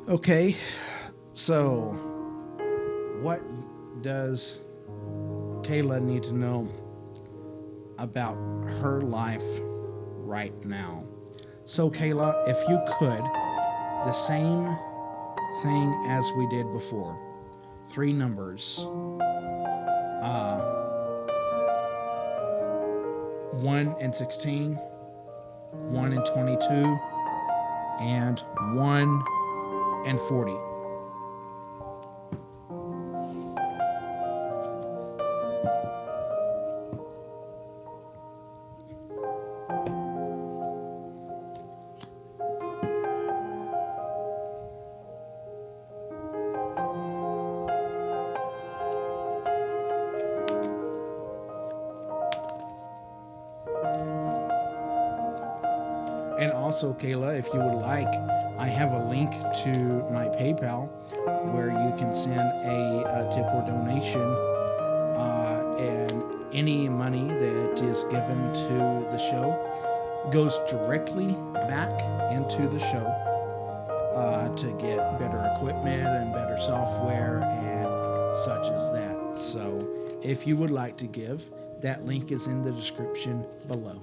Okay, so what does Kayla need to know about her life right now? So, Kayla, if you could, the same thing as we did before. Three numbers. Uh, 1 and 16, 1 and 22, and 1 and 40. And also, Kayla, if you would like, I have a link to my PayPal where you can send a tip or donation, and any money that is given to the show goes directly back into the show to get better equipment and better software and such as that. So, if you would like to give, that link is in the description below.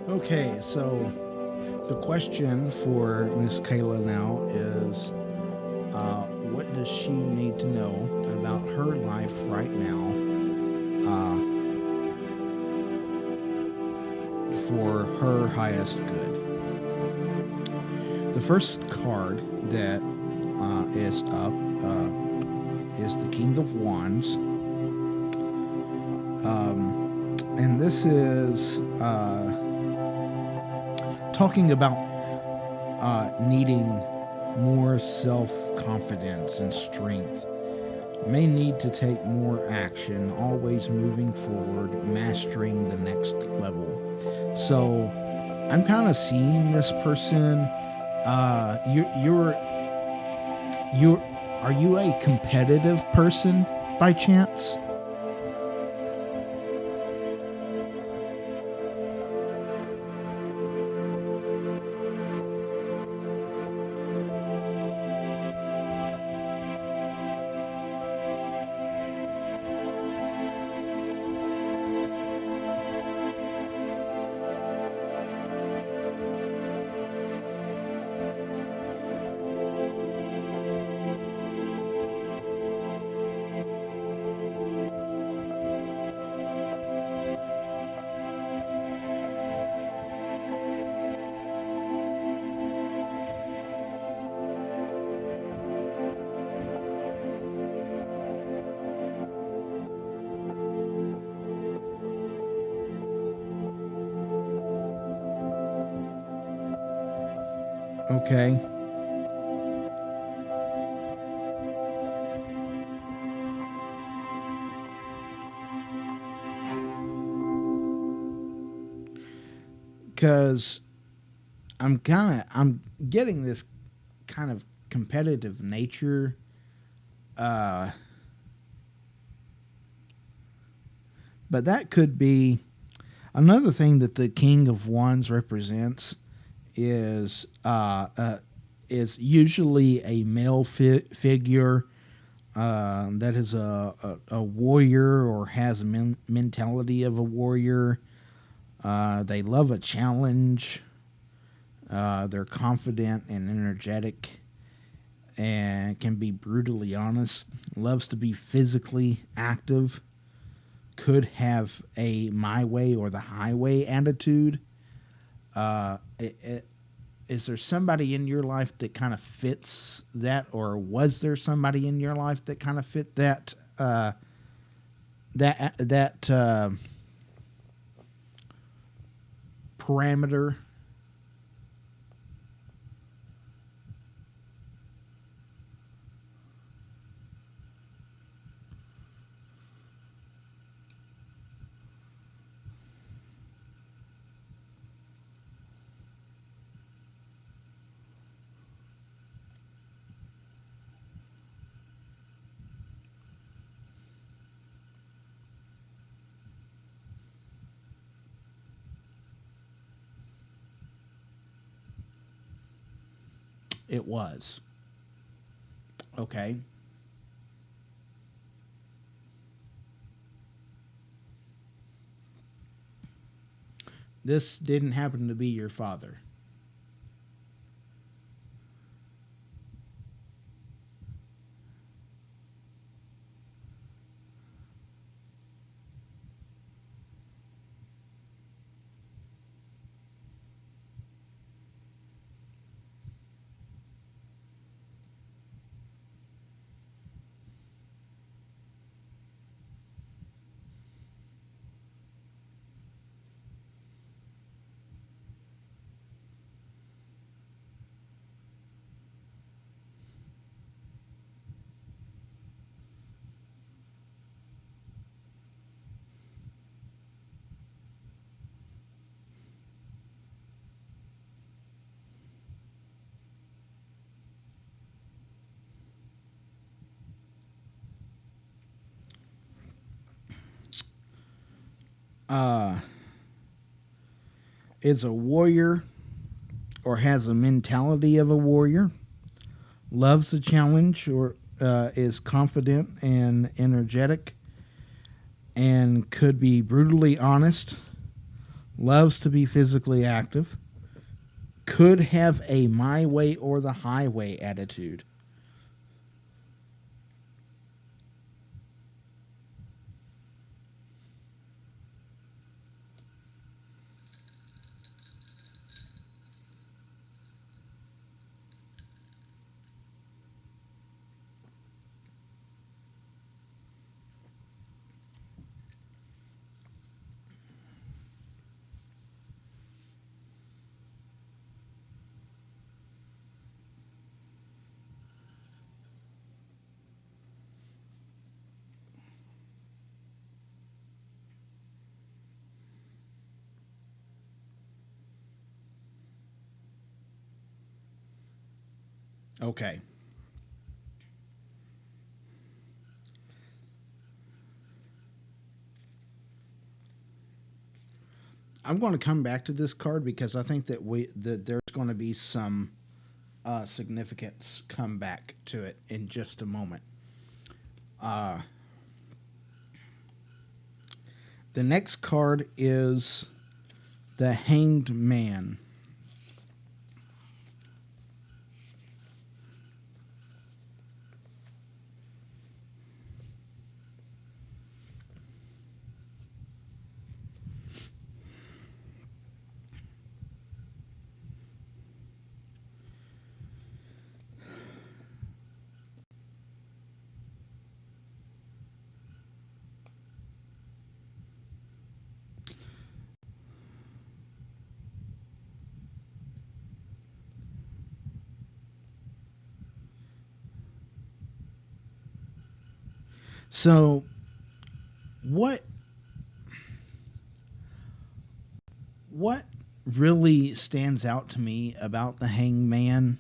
Okay, so the question for Miss Kayla now is, what does she need to know about her life right now for her highest good? The first card that is up is the King of Wands. And this is talking about needing more self-confidence and strength. May need to take more action, always moving forward, mastering the next level. So I'm kind of seeing this person. Are you a competitive person by chance? Okay. Because I'm getting this kind of competitive nature. Uh, but that could be another thing that the King of Wands represents is is usually a male figure that is a warrior or has a mentality of a warrior. They love a challenge. They're confident and energetic and can be brutally honest. Loves to be physically active. Could have a my way or the highway attitude. Is there somebody in your life that kind of fits that, or was there somebody in your life that kind of fit that parameter? It was. Okay. This didn't happen to be your father. Uh, is a warrior or has a mentality of a warrior. Loves a challenge or is confident and energetic and could be brutally honest. Loves to be physically active. Could have a my way or the highway attitude. Okay. I'm going to come back to this card because I think that there's going to be some significance come back to it in just a moment. Uh, the next card is the Hanged Man. So, what what really stands out to me about the hangman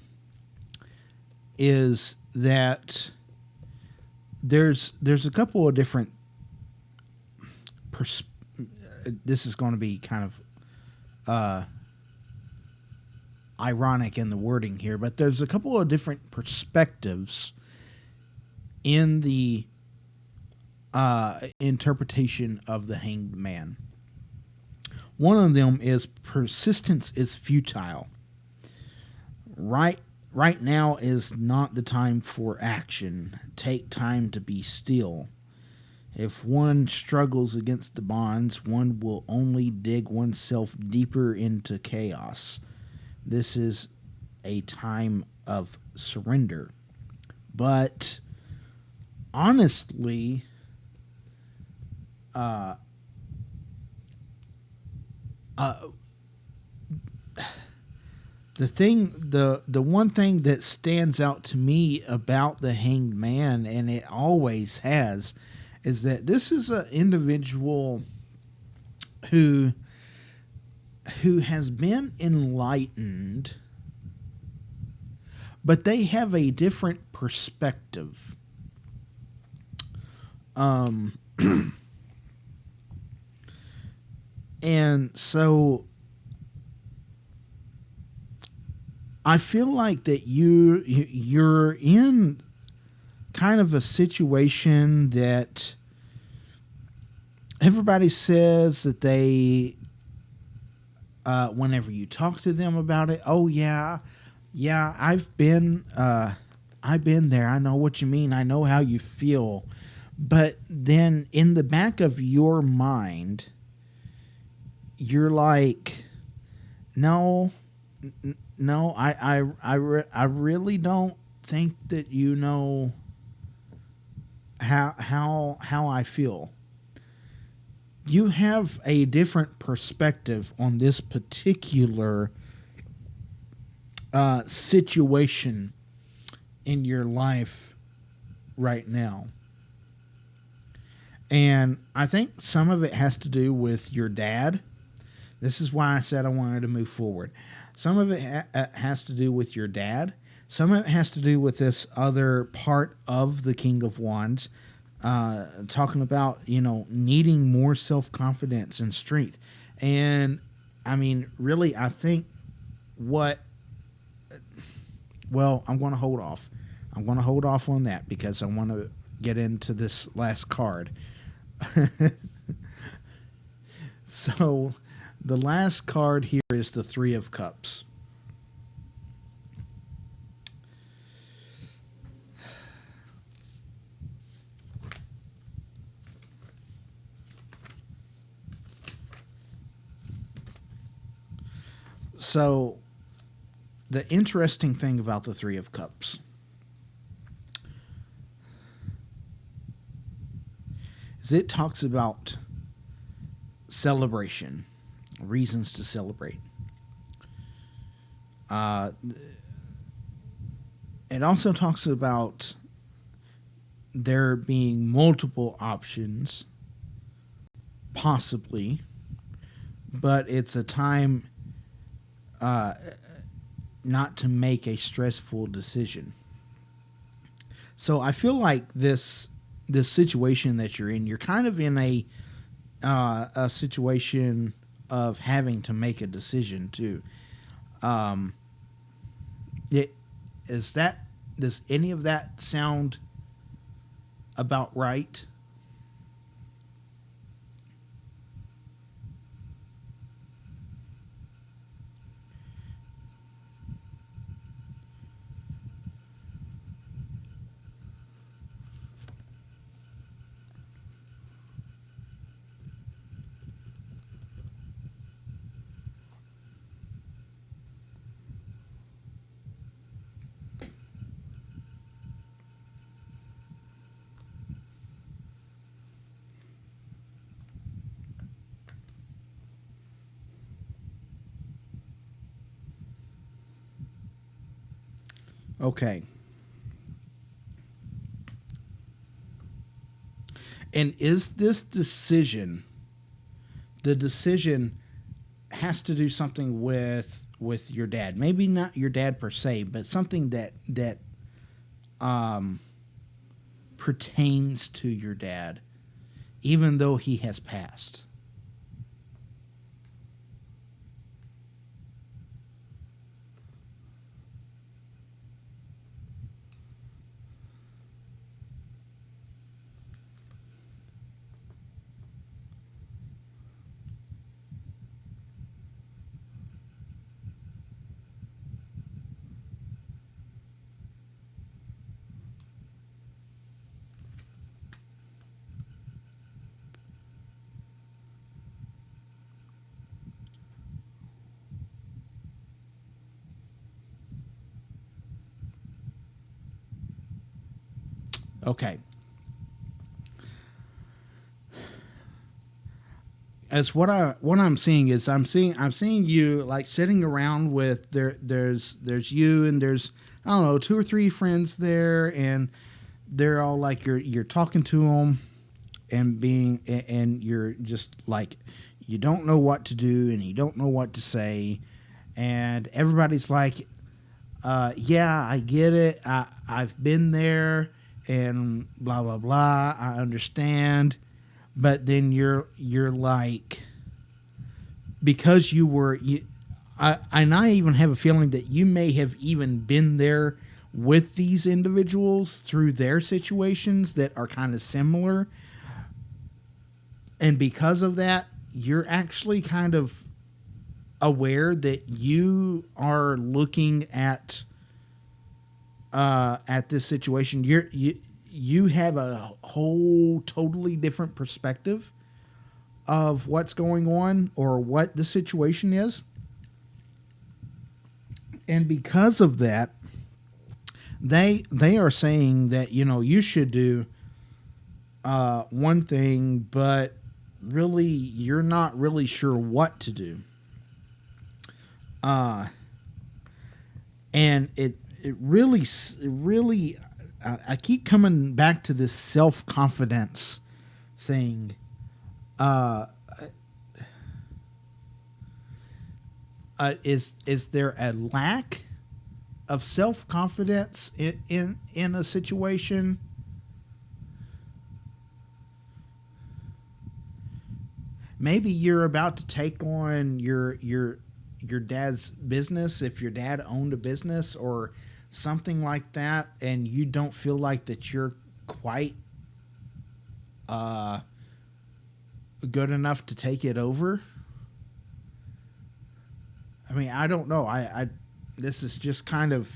is that there's a couple of different this is going to be kind of ironic in the wording here, but there's a couple of different perspectives in the interpretation of the hanged man. One of them is persistence is futile. Right now is not the time for action. Take time to be still. If one struggles against the bonds, one will only dig oneself deeper into chaos. This is a time of surrender. But honestly, the one thing that stands out to me about the hanged man, and it always has, is that this is an individual who has been enlightened, but they have a different perspective. And so I feel like that you're in kind of a situation that everybody says that they whenever you talk to them about it, oh yeah, I've been there, I know what you mean, I know how you feel. But then in the back of your mind, you're like, no, I really don't think that you know how I feel. You have a different perspective on this particular situation in your life right now. And I think some of it has to do with your dad. This is why I said I wanted to move forward. Some of it has to do with your dad. Some of it has to do with this other part of the King of Wands, talking about, needing more self-confidence and strength. And, I mean, really, I think I'm going to hold off. I'm going to hold off on that because I want to get into this last card. So the last card here is the Three of Cups. So the interesting thing about the Three of Cups is it talks about celebration, reasons to celebrate. It also talks about there being multiple options, possibly, but it's a time not to make a stressful decision. So I feel like this situation that you're in, you're kind of in a situation of having to make a decision too. Does any of that sound about right? Okay. And is this decision, the decision has to do something with your dad? Maybe not your dad per se, but something that pertains to your dad, even though he has passed. Okay. As what I'm seeing is I'm seeing you like sitting around with there's you and there's, I don't know, two or three friends there, and they're all like you're talking to them and you're just like you don't know what to do and you don't know what to say, and everybody's like, yeah, I get it. I've been there and blah blah blah. I understand. But then you're like, because you were and I even have a feeling that you may have even been there with these individuals through their situations that are kind of similar, and because of that, you're actually kind of aware that you are looking at this situation. You have a whole totally different perspective of what's going on or what the situation is. And because of that, they are saying that, you should do one thing, but really you're not really sure what to do. And it really I keep coming back to this self-confidence thing. Is there a lack of self-confidence in a situation? Maybe you're about to take on your dad's business, if your dad owned a business or something like that, and you don't feel like that you're quite good enough to take it over. I mean, I don't know. I this is just kind of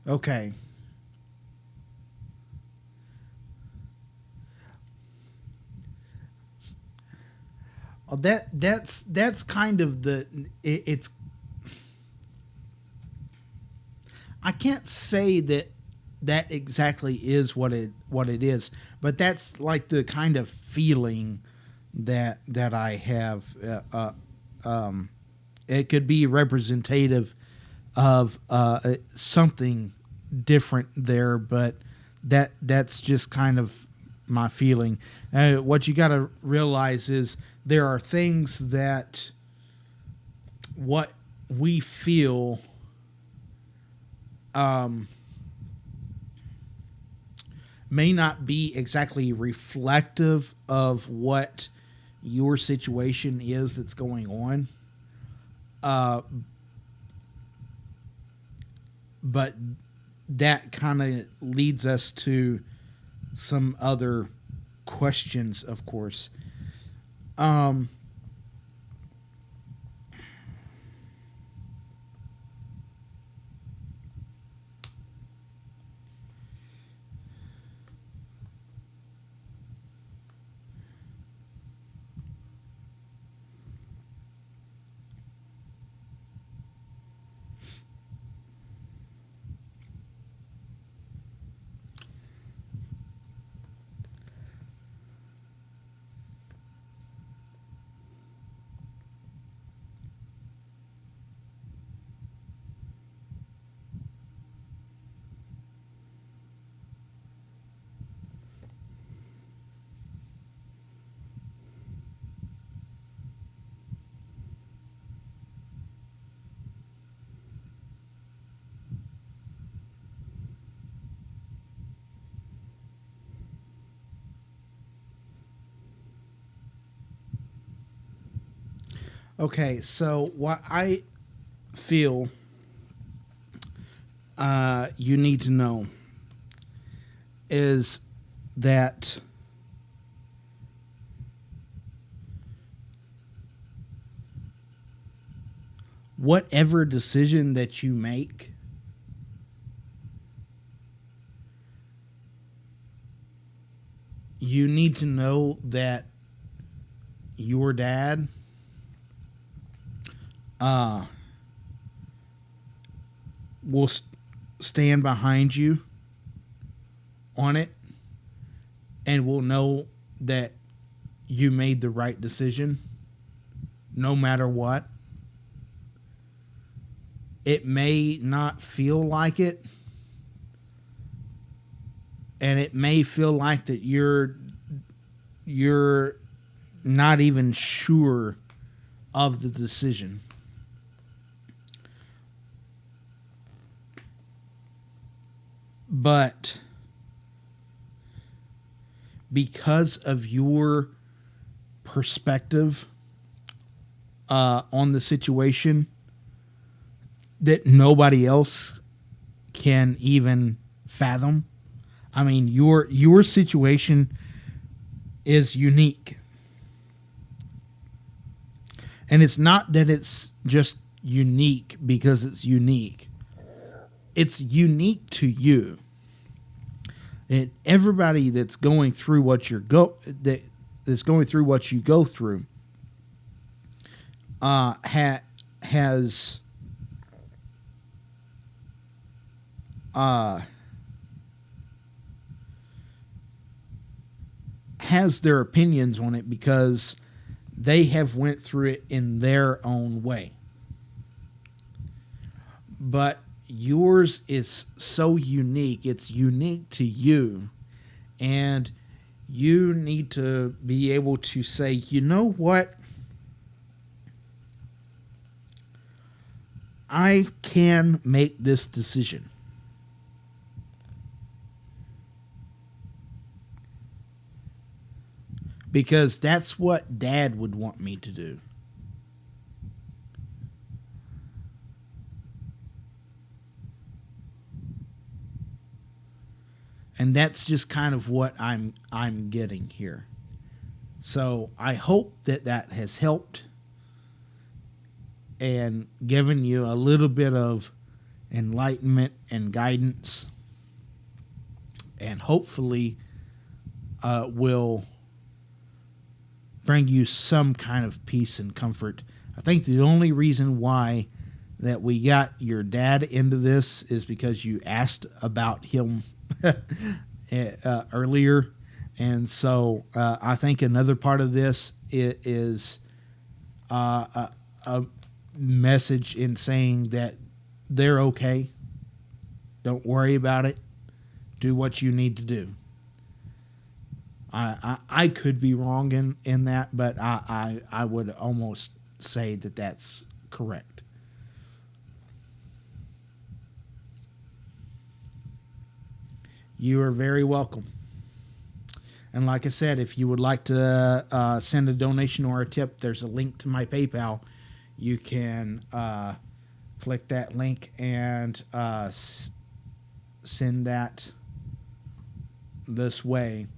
okay. Well, that's kind of it's. I can't say that exactly is what it is, but that's like the kind of feeling that I have. It could be representative of something different there, but that's just kind of my feeling. What you got to realize is there are things that what we feel may not be exactly reflective of what your situation is that's going on. But that kind of leads us to some other questions, of course. Um, Okay, so what I feel you need to know is that whatever decision that you make, you need to know that your dad will stand behind you on it and will know that you made the right decision no matter what. It may not feel like it, and it may feel like that you're not even sure of the decision. But because of your perspective on the situation that nobody else can even fathom. I mean, your situation is unique. And it's not that it's just unique because it's unique. It's unique to you. And everybody that's going through what that's going through what you go through has their opinions on it because they have went through it in their own way. But yours is so unique. It's unique to you. And you need to be able to say, you know what? I can make this decision. Because that's what Dad would want me to do. And that's just kind of what I'm getting here. So I hope that has helped and given you a little bit of enlightenment and guidance, and hopefully will bring you some kind of peace and comfort. I think the only reason why that we got your dad into this is because you asked about him earlier. And so I think another part of this is a message in saying that they're okay. Don't worry about it. Do what you need to do. I could be wrong in that, but I would almost say that that's correct. You are very welcome. And like I said, if you would like to send a donation or a tip, there's a link to my PayPal. You can click that link and send that this way.